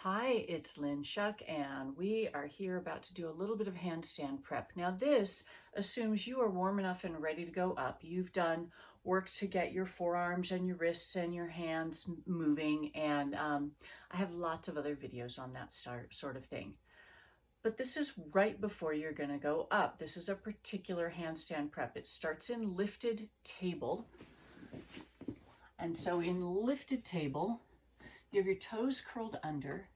Hi, it's Lynn Shuck, and we are here about to do a little bit of handstand prep. Now this assumes you are warm enough and ready to go up. You've done work to get your forearms and your wrists and your hands moving, and I have lots of other videos on that sort of thing. But this is right before you're gonna go up. This is a particular handstand prep. It starts in lifted table. And so in lifted table, you have your toes curled under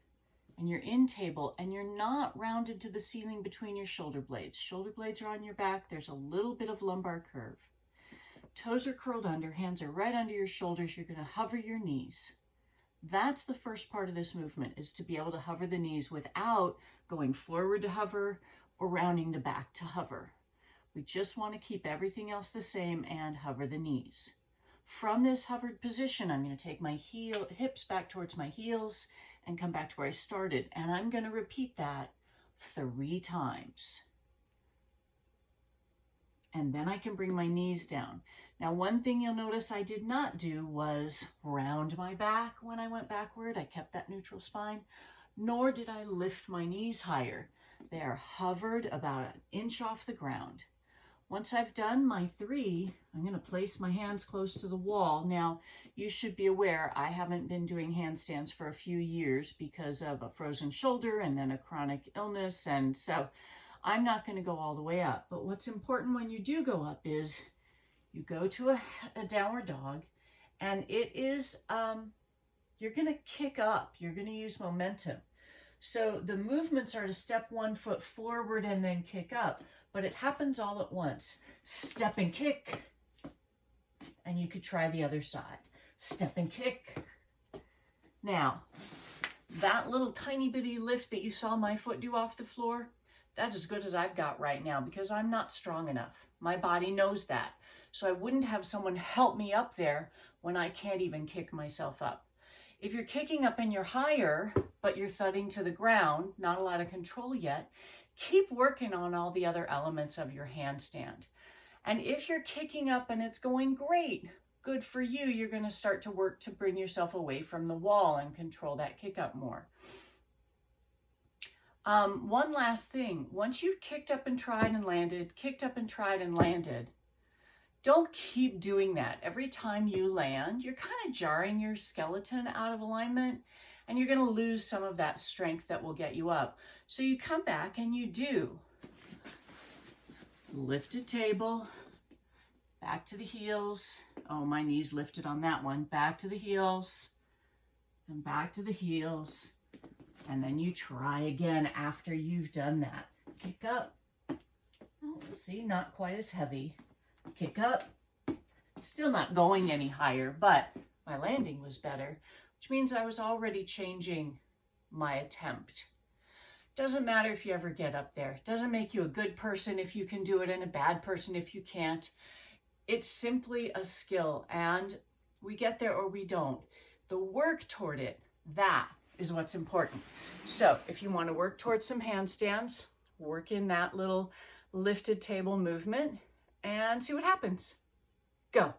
and you're in table and you're not rounded to the ceiling between your shoulder blades. Shoulder blades are on your back. There's a little bit of lumbar curve. Toes are curled under, hands are right under your shoulders. You're going to hover your knees. That's the first part of this movement, is to be able to hover the knees without going forward to hover or rounding the back to hover. We just want to keep everything else the same and hover the knees. From this hovered position, I'm going to take my hips back towards my heels and come back to where I started. And I'm going to repeat that 3 times. And then I can bring my knees down. Now, one thing you'll notice I did not do was round my back when I went backward. I kept that neutral spine, nor did I lift my knees higher. They are hovered about 1 inch off the ground. Once I've done my 3, I'm going to place my hands close to the wall. Now, you should be aware I haven't been doing handstands for a few years because of a frozen shoulder and then a chronic illness, and so I'm not going to go all the way up. But what's important when you do go up is you go to a downward dog, and it is, you're going to kick up. You're going to use momentum. So the movements are to step 1 foot forward and then kick up, but it happens all at once. Step and kick, and you could try the other side. Step and kick. Now, that little tiny bitty lift that you saw my foot do off the floor, that's as good as I've got right now because I'm not strong enough. My body knows that. So I wouldn't have someone help me up there when I can't even kick myself up. If you're kicking up and you're higher, but you're thudding to the ground, not a lot of control yet, keep working on all the other elements of your handstand. And if you're kicking up and it's going great, good for you, you're going to start to work to bring yourself away from the wall and control that kick up more. One last thing, once you've kicked up and tried and landed, kicked up and tried and landed, don't keep doing that. Every time you land, you're kind of jarring your skeleton out of alignment, and you're going to lose some of that strength that will get you up. So you come back and you do lifted table, back to the heels. Oh, my knees lifted on that one. Back to the heels, and back to the heels. And then you try again after you've done that. Kick up. Oh, see, not quite as heavy. Kick up. Still not going any higher, but my landing was better, which means I was already changing my attempt. Doesn't matter if you ever get up there. Doesn't make you a good person if you can do it and a bad person if you can't. It's simply a skill, and we get there or we don't. The work toward it, that is what's important. So if you want to work towards some handstands, work in that little lifted table movement and see what happens. Go.